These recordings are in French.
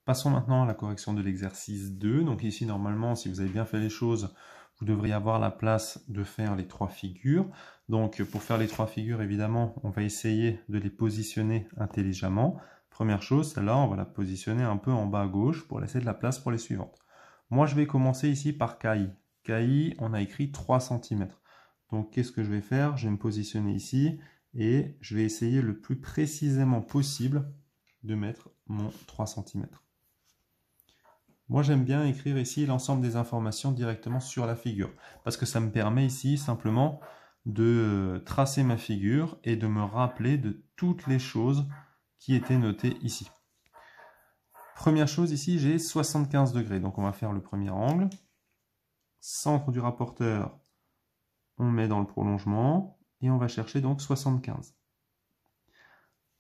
Passons maintenant à la correction de l'exercice 2. Donc ici, normalement, si vous avez bien fait les choses, vous devriez avoir la place de faire les 3 figures. Donc pour faire les 3 figures, évidemment, on va essayer de les positionner intelligemment. Première chose, celle-là, on va la positionner un peu en bas à gauche pour laisser de la place pour les suivantes. Moi, je vais commencer ici par KI. KI, on a écrit 3 cm. Donc qu'est-ce que je vais faire? Je vais me positionner ici et je vais essayer le plus précisément possible de mettre mon 3 cm. Moi, j'aime bien écrire ici l'ensemble des informations directement sur la figure, parce que ça me permet ici simplement de tracer ma figure et de me rappeler de toutes les choses qui étaient notées ici. Première chose ici, j'ai 75 degrés, donc on va faire le premier angle. Centre du rapporteur, on met dans le prolongement, et on va chercher donc 75.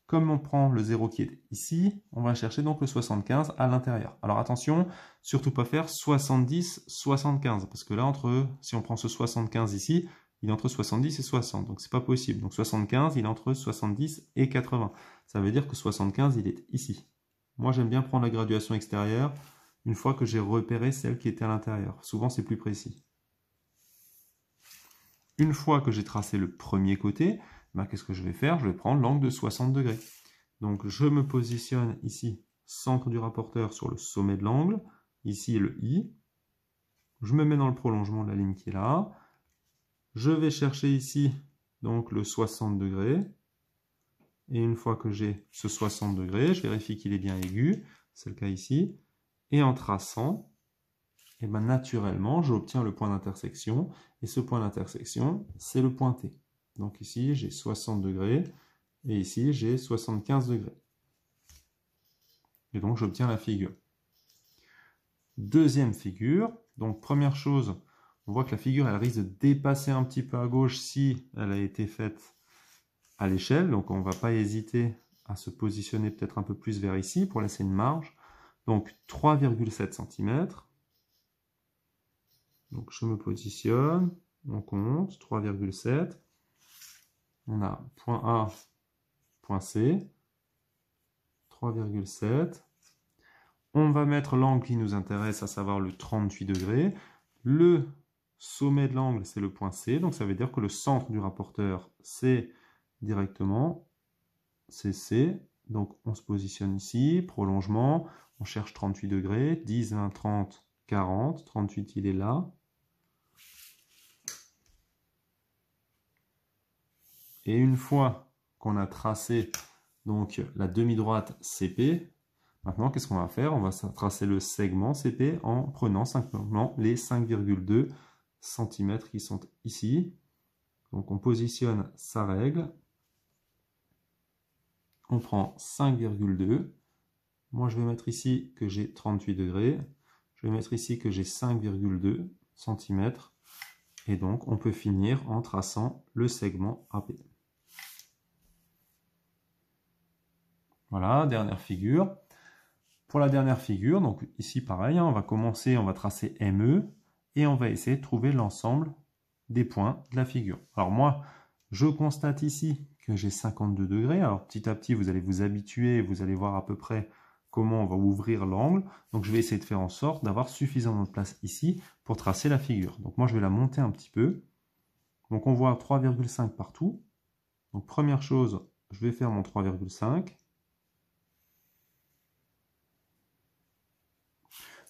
Comme on prend le 0 qui est ici, on va chercher donc le 75 à l'intérieur. Alors attention, surtout pas faire 70, 75, parce que là, si on prend ce 75 ici, il est entre 70 et 60, donc c'est pas possible. Donc 75, il est entre 70 et 80. Ça veut dire que 75, il est ici. Moi, j'aime bien prendre la graduation extérieure une fois que j'ai repéré celle qui était à l'intérieur. Souvent, c'est plus précis. Une fois que j'ai tracé le premier côté, qu'est-ce que je vais faire? Je vais prendre l'angle de 60 degrés. Donc je me positionne ici, centre du rapporteur sur le sommet de l'angle, ici le I. Je me mets dans le prolongement de la ligne qui est là. Je vais chercher ici donc le 60 degrés. Et une fois que j'ai ce 60 degrés, je vérifie qu'il est bien aigu, c'est le cas ici. Et en traçant, naturellement, j'obtiens le point d'intersection. Et ce point d'intersection, c'est le point T. Donc ici, j'ai 60 degrés. Et ici, j'ai 75 degrés. Et donc, j'obtiens la figure. Deuxième figure. Donc, première chose, on voit que la figure, elle risque de dépasser un petit peu à gauche si elle a été faite à l'échelle. Donc, on ne va pas hésiter à se positionner peut-être un peu plus vers ici pour laisser une marge. Donc, 3,7 cm. Donc, je me positionne. On compte. 3,7. On a point A, point C. 3,7. On va mettre l'angle qui nous intéresse, à savoir le 38 degrés. Le sommet de l'angle, c'est le point C. Donc ça veut dire que le centre du rapporteur, c'est directement CC. Donc on se positionne ici, prolongement. On cherche 38 degrés. 10, 20, 30, 40. 38, il est là. Et une fois qu'on a tracé donc la demi-droite CP, maintenant, qu'est-ce qu'on va faire? On va tracer le segment CP en prenant simplement les 5,2 cm qui sont ici. Donc on positionne sa règle. On prend 5,2. Moi, je vais mettre ici que j'ai 38 degrés. Je vais mettre ici que j'ai 5,2 cm. Et donc, on peut finir en traçant le segment AP. Voilà, dernière figure. Pour la dernière figure, donc ici pareil, on va commencer, on va tracer ME et on va essayer de trouver l'ensemble des points de la figure. Alors moi, je constate ici que j'ai 52 degrés. Alors petit à petit, vous allez vous habituer, vous allez voir à peu près comment on va ouvrir l'angle. Donc je vais essayer de faire en sorte d'avoir suffisamment de place ici pour tracer la figure. Donc moi, je vais la monter un petit peu. Donc on voit 3,5 partout. Donc première chose, je vais faire mon 3,5.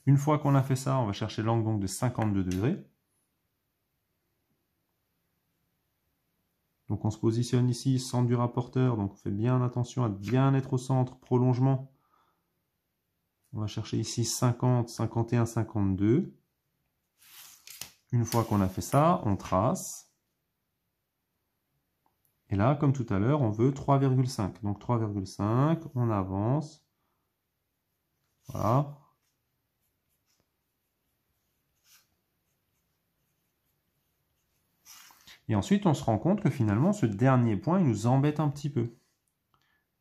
Une fois qu'on a fait ça, on va chercher l'angle de 52 degrés. Donc on se positionne ici, centre du rapporteur, donc on fait bien attention à bien être au centre, prolongement. On va chercher ici 50, 51, 52. Une fois qu'on a fait ça, on trace. Et là, comme tout à l'heure, on veut 3,5. Donc 3,5, on avance. Voilà. Et ensuite, on se rend compte que finalement, ce dernier point, il nous embête un petit peu.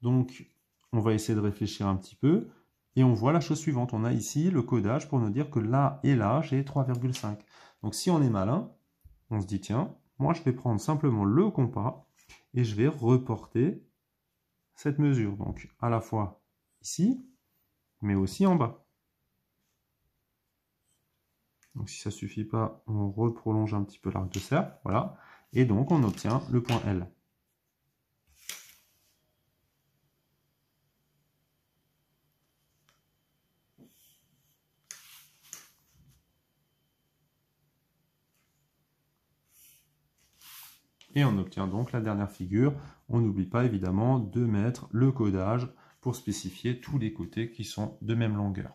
Donc, on va essayer de réfléchir un petit peu. Et on voit la chose suivante. On a ici le codage pour nous dire que là et là, j'ai 3,5. Donc, si on est malin, on se dit, tiens, moi, je vais prendre simplement le compas et je vais reporter cette mesure. Donc, à la fois ici mais aussi en bas. Donc si ça ne suffit pas, on reprolonge un petit peu l'arc de cercle, voilà. Et donc on obtient le point L. Et on obtient donc la dernière figure. On n'oublie pas évidemment de mettre le codage pour spécifier tous les côtés qui sont de même longueur.